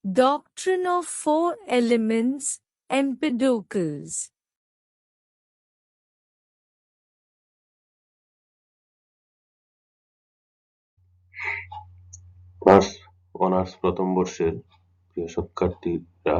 Doctrine of Four Elements, Empedocles. Honours প্রথম বর্ষের প্রিয় শিক্ষার্থীরা,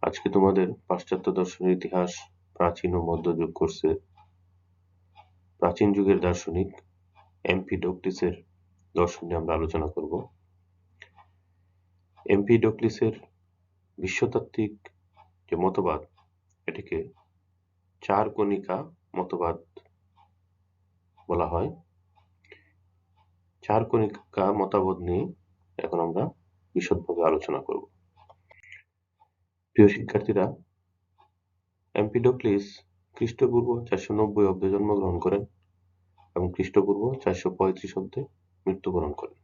আজকে তোমাদের পাশ্চাত্য দর্শনের ইতিহাস, প্রাচীন ও মধ্যযুগ কোর্সে প্রাচীন যুগের দার্শনিক এমপিডোক্লিসের দর্শন নিয়ে আমরা আলোচনা করব। এমপিডোক্লিসের বিশ্বতাত্ত্বিক যে মতবাদ, এটিকে চার কণিকা মতবাদ বলা হয়। চার কণিকা মতবাদ নিয়ে এখন আমরা বিশদভাবে আলোচনা করব। প্রিয় শিক্ষার্থীরা, এমপিডোক্লিস খ্রিস্টপূর্ব 490 অব্দে জন্মগ্রহণ করেন এবং খ্রিস্টপূর্ব 435 অব্দে মৃত্যুবরণ করেন।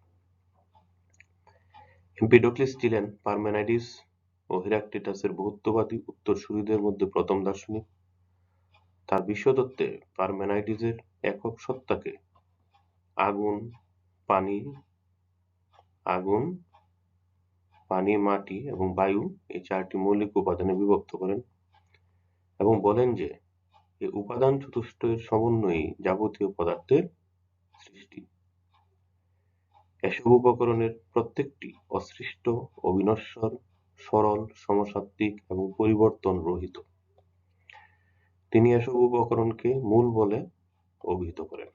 এমপিডোক্লিস ছিলেন পারমেনাইডিস ও হেরাক্লিটাসের বহুত্ববাদী উত্তরসূরিদের মধ্যে প্রথম দার্শনিক। তার বিশ্বতত্ত্বে পারমেনাইডিসের একক সত্তাকে আগুন, পানি, মাটি এবং বায়ু এই চারটি মৌলিক উপাদানে বিভক্ত করেন এবং বলেন যে এই উপাদান চতুষ্টয়ের সমন্বয়েই যাবতীয় পদার্থের সৃষ্টি। এসব উপকরণের প্রত্যেকটি অসৃষ্ট, অবিনশ্বর, সরল, সমসাত্ত্বিক এবং পরিবর্তন রহিত। তিনি এসব উপকরণকে মূল বলে অভিহিত করেন,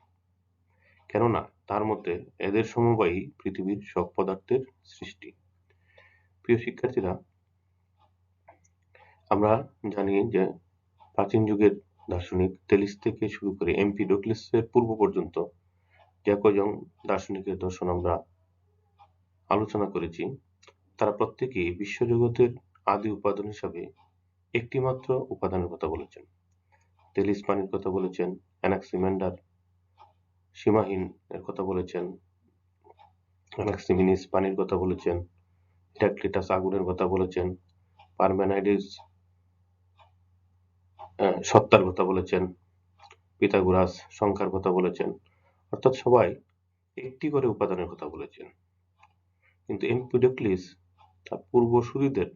কেননা তার মতে এদের সমবায়ই পৃথিবীর সব পদার্থের সৃষ্টি। প্রিয় শিক্ষার্থীরা, আমরা জানি যে প্রাচীন যুগের দার্শনিক তেলিস থেকে শুরু করে এমপিডোক্লিসের পূর্ব পর্যন্ত যে কয়জন দার্শনিকের দর্শন আমরা আলোচনা করেছি, তারা প্রত্যেকেই বিশ্বজগতের আদি উপাদান হিসাবে একটি মাত্র উপাদানের কথা বলেছেন। তেলিস পানির কথা বলেছেন, অ্যানাক্সিমেন্ডার সীমাহীন এর কথা বলেছেন, অ্যানাক্সিমিনিস পানির কথা বলেছেন, হেরাক্লিটাস আগুনের কথা বলেছেন, পারমেনাইডিস সত্তার কথা বলেছেন, পিথাগোরাস সংখ্যার কথা বলেছেন। অর্থাৎ সবাই একটি করে উপাদানের কথা বলেছেন। কিন্তু এমপিডোক্লিস তার পূর্বসূরিদের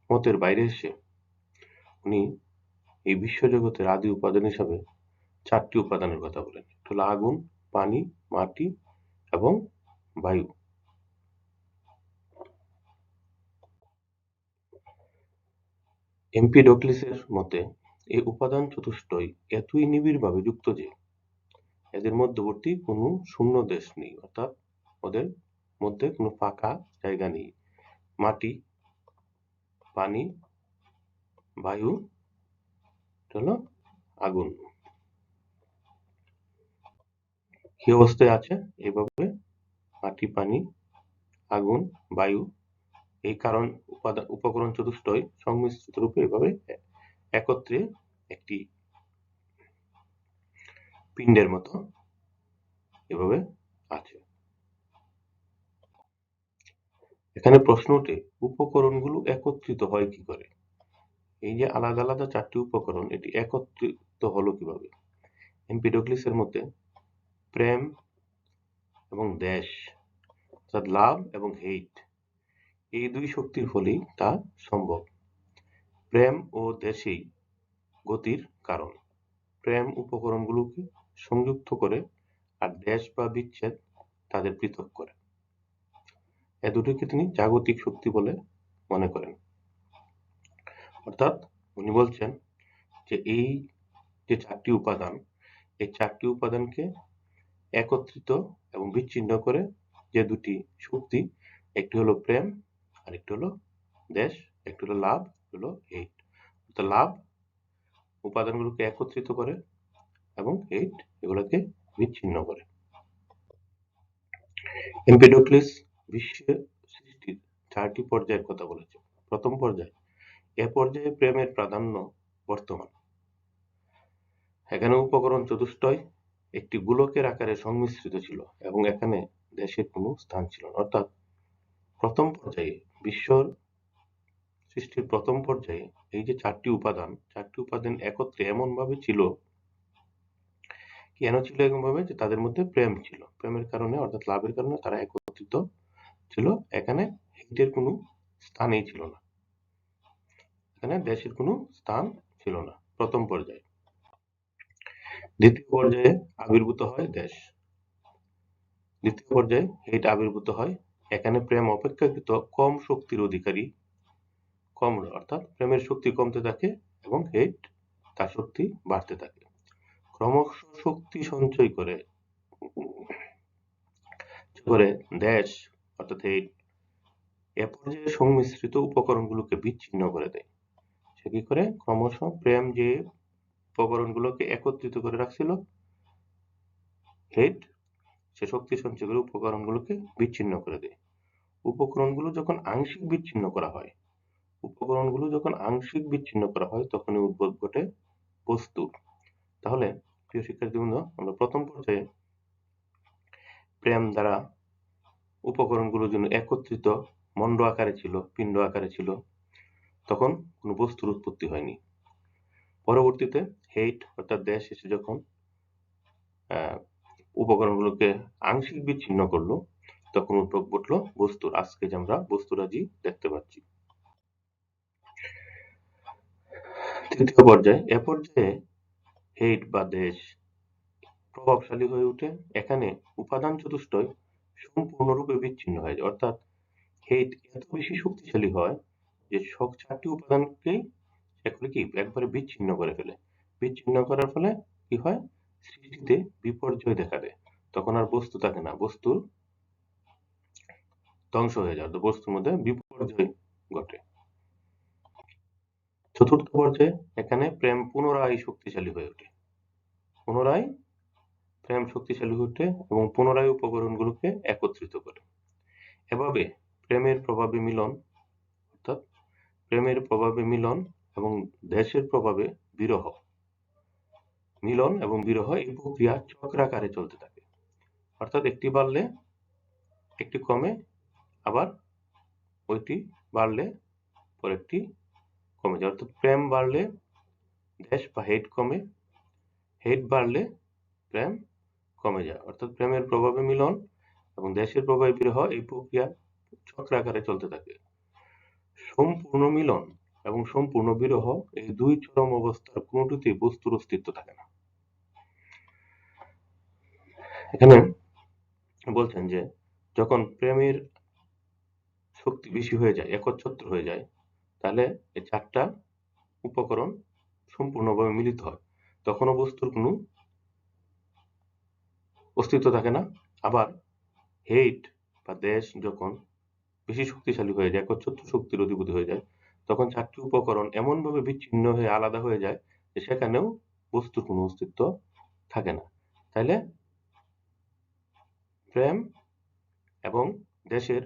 মতের বাইরে এসে উনি এই বিশ্বজগতের আদি উপাদান হিসাবে চারটি উপাদানের কথা বলেন। একটা হলো আগুন, পানি, মাটি এবং বায়ু। এমপিডোক্লিসের মতে এই উপাদান চতুষ্টয় এতই নিবিড়ভাবে যুক্ত যে এদের মধ্যবর্তী কোনো শূন্য দেশ নেই, অর্থাৎ ওদের মধ্যে কোনো ফাঁকা জায়গা নেই। মাটি, পানি, বায়ু, হলো আগুন, কি অবস্থায় আছে? এইভাবে মাটি, পানি, আগুন, বায়ু এই কারণ উপকরণ চতুষ্টয় সংমিশ্রিত রূপে এভাবে একত্রে একটি পিণ্ডের মতো এভাবে আছে। এখানে প্রশ্ন ওঠে, উপকরণগুলো একত্রিত হয় কি করে? এই যে আলাদা আলাদা চারটি উপকরণ, এটি একত্রিত হলো কিভাবে? এমপিডোক্লিসের মতে প্রেম এবং দেশ, অর্থাৎ লাভ এবং হেইট, এই দুই শক্তির ফলেই তা সম্ভব। প্রেম ও দেশই গতির কারণ। প্রেম উপকরণগুলোকে সংযুক্ত করে আর দেশ বা বিচ্ছেদ তাদের পৃথক করে। এ দুটোকে তিনি জাগতিক শক্তি বলে মনে করেন। অর্থাৎ উনি বলছেন যে এই যে চারটি উপাদান, এই চারটি উপাদানকে একত্রিত এবং বিচ্ছিন্ন করে যে দুটি শক্তি, একটি হলো প্রেম, আরেকটি হলো দেশ, একটি হলো লাভ, হলো হেইট। অর্থাৎ লাভ উপাদানগুলোকে একত্রিত করে এবং হেইট এগুলোকে বিচ্ছিন্ন করে। এমপিডোক্লিস বিশ্বের সৃষ্টির চারটি পর্যায়ের কথা বলেছে। প্রথম পর্যায়, এ পর্যায়ে প্রেমের প্রাধান্য বর্তমান। এখানে উপকরণ চতুষ্টয় একটি গোলকের আকারে সংমিশ্রিত ছিল এবং এখানে দেশের কোনো স্থান ছিল না। অর্থাৎ প্রথম পর্যায়ে, বিশ্বর সৃষ্টির প্রথম পর্যায়ে এই যে চারটি উপাদান একত্রে এমন ভাবে ছিল, কেন ছিল এরকম ভাবে? যে তাদের মধ্যে প্রেম ছিল। প্রেমের কারণে, অর্থাৎ লাভের কারণে তারা একত্রিত ছিল, এখানে হেইটের কোনো স্থানই ছিল না, এখানে দেশের কোনো স্থান ছিল না প্রথম পর্যায়ে। দ্বিতীয় পর্যায়ে আবির্ভূত হয় দেশ, দ্বিতীয় পর্যায়ে হেইট আবির্ভূত হয়। এখানে প্রেম অপেক্ষাকৃত কম শক্তির অধিকারী, কম, অর্থাৎ প্রেমের শক্তি কমতে থাকে এবং হেইট তার শক্তি বাড়তে থাকে। ক্রমশ শক্তি সঞ্চয় করে দেশ অর্থাৎ হেইট এ পর্যায়ে সংমিশ্রিত উপকরণগুলোকে বিচ্ছিন্ন করে দেয়। সে কি করে? ক্রমশ প্রেম যে উপকরণগুলোকে একত্রিত করে রাখছিল, হেইট সে শক্তি সঞ্চয় করে উপকরণগুলোকে বিচ্ছিন্ন করে দেয়। উপকরণগুলো যখন আংশিক বিচ্ছিন্ন করা হয়, উপকরণগুলো যখন আংশিক বিচ্ছিন্ন করা হয় তখনই উদ্ভব ঘটে বস্তু। তাহলে প্রিয় শিক্ষার্থীবৃন্দ, আমরা প্রথম পর্যায়ে প্রেম দ্বারা উপকরণগুলো যেন একত্রিত মণ্ড আকারে ছিল, পিণ্ড আকারে ছিল, তখন কোনো বস্তুর উৎপত্তি হয়নি। পরবর্তীতে হেইট অর্থাৎ দেশ এসে যখন উপকরণগুলোকে আংশিক বিচ্ছিন্ন করলো, তখন উদ্ভব ঘটলো বস্তুর। আজকে যে আমরা বস্তুরাজি দেখতে পাচ্ছি। তৃতীয় পর্যায়ে, এ পর্যায়ে হেইট বা দেশ প্রভাবশালী হয়ে ওঠে। এখানে উপাদান চতুষ্টয় সম্পূর্ণরূপে বিচ্ছিন্ন হয়, অর্থাৎ হেইট এত বেশি শক্তিশালী হয় যে সব 4টি উপাদানকেই এগুলো কি একবারে বিচ্ছিন্ন করে ফেলে। বিচ্ছিন্ন করার ফলে কি হয়? সৃষ্টিতে বিপর্যয় দেখা দেয়। তখন আর বস্তু থাকে না, বস্তুর ধ্বংস হয়ে যায়, বস্তুর মধ্যে বিপর্যয় ঘটে। চতুর্থ পর্যায়ে এখানে প্রেম পুনরায় শক্তিশালী হয়ে ওঠে, পুনরায় প্রেম শক্তিশালী হয়ে ওঠে এবং পুনরায় উপকরণগুলোকে একত্রিত করে। এভাবে প্রেমের প্রভাবে মিলন, অর্থাৎ প্রেমের প্রভাবে মিলন এবং দেশের প্রভাবে বিরহ, মিলন এবং বিরহ এই প্রক্রিয়া চক্রাকারে চলতে থাকে। অর্থাৎ একটি বাড়লে একটি কমে, আবার ওইটি বাড়লে পরেরটি কমে যায়। অর্থাৎ প্রেম বাড়লে দেশ বা হেইট কমে, হেইট বাড়লে প্রেম কমে যায়। অর্থাৎ প্রেমের প্রভাবে মিলন এবং দেশের প্রভাবে বিরহ এই প্রক্রিয়া চক্রাকারে চলতে থাকে। সম্পূর্ণ মিলন এবং সম্পূর্ণ বিরহ এই দুই চরম অবস্থার কোনটিতেই বস্তুর অস্তিত্ব থাকে না। এখানে বলছেন যে যখন প্রেমের শক্তি বেশি হয়ে যায়, একচ্ছত্র হয়ে যায়, তাহলে এই 4টা উপকরণ সম্পূর্ণভাবে মিলিত হয়, তখনও বস্তুর কোনো অস্তিত্ব থাকে না। আবার হেইট বা দেশ যখন বেশি শক্তিশালী হয়ে যায়, একচ্ছত্র শক্তির অধিপতি হয়ে যায়, তখন 4টি উপকরণ এমনভাবে বিচ্ছিন্ন হয়ে আলাদা হয়ে যায় যে সেখানেও বস্তুর কোনো অস্তিত্ব থাকে না। তাইলে প্রেম এবং দেশের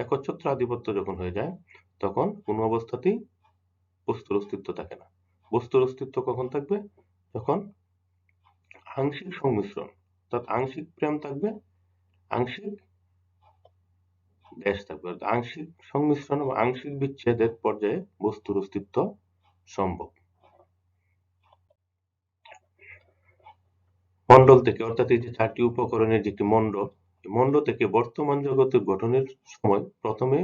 একচ্ছত্র আধিপত্য যখন হয়ে যায়, তখন কোনো অবস্থাতেই বস্তুর অস্তিত্ব থাকে না। বস্তুর অস্তিত্ব কখন থাকবে? যখন আংশিক সংমিশ্রণ, অর্থাৎ আংশিক প্রেম থাকবে, আংশিক দেশ থাকবে। আংশিক সংমিশ্রণ এবং আংশিক বিচ্ছেদের পর্যায়ে বস্তুর অস্তিত্ব সম্ভব। মণ্ডল থেকে, অর্থাৎ এই যে 4টি উপকরণের যে একটি মণ্ডল, এই মণ্ডল থেকে বর্তমান জগতের গঠনের সময় প্রথমে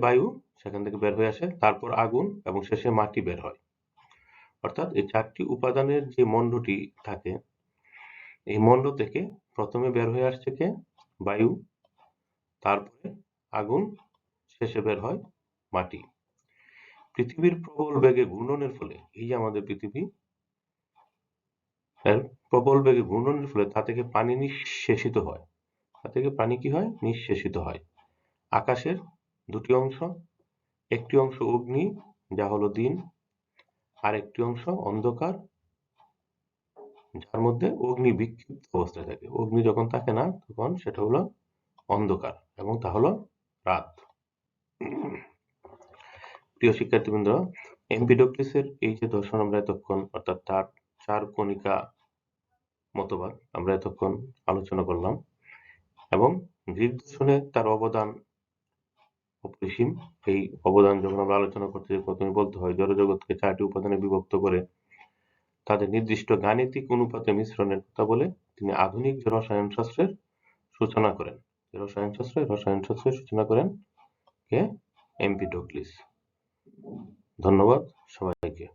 বায়ু সেখান থেকে বের হয়ে আসে, তারপর আগুন এবং শেষে মাটি বের হয়। অর্থাৎ এই 4টি উপাদানের যে মণ্ডটি থাকে, এই মণ্ড থেকে প্রথমে বের হয়ে আসছে কে? বায়ু, তারপরে আগুন, শেষে বের হয় মাটি। পৃথিবীর প্রবল বেগে ঘূর্ণনের ফলে, এই যে আমাদের পৃথিবী, এর প্রবল বেগে ঘূর্ণনের ফলে তা থেকে পানি নিঃশেষিত হয়। তা থেকে পানি কি হয়? নিঃশেষিত হয়। আকাশের 2টি অংশ, একটি অংশ অগ্নি যা হলো দিন, আর একটি অংশ অন্ধকার যার মধ্যে অগ্নি বিক্ষিপ্ত অবস্থায় থাকে। অগ্নি যখন থাকে না তখন সেটা হলো অন্ধকার এবং তা হলো রাত। প্রিয় শিক্ষার্থীবৃন্দ, এমপিডব্লিউএস এই যে দর্শন আমরা এতক্ষণ, অর্থাৎ তার 4 কণিকা মতবাদ আমরা এতক্ষণ আলোচনা করলাম, এবং গ্রিক দর্শনে তার অবদান অপরিসীম। এই অবদান যখন আমরা আলোচনা করতে যাই, প্রথমে বলতে হয় জড়জগৎকে 4টি উপাদানে বিভক্ত করে তাদের নির্দিষ্ট গাণিতিক অনুপাতে মিশ্রণের কথা বলে তিনি আধুনিক রসায়ন শাস্ত্রের সূচনা করেন। রসায়ন শাস্ত্রের সূচনা করেন কে? এমপিডোক্লিস। ধন্যবাদ সবাইকে।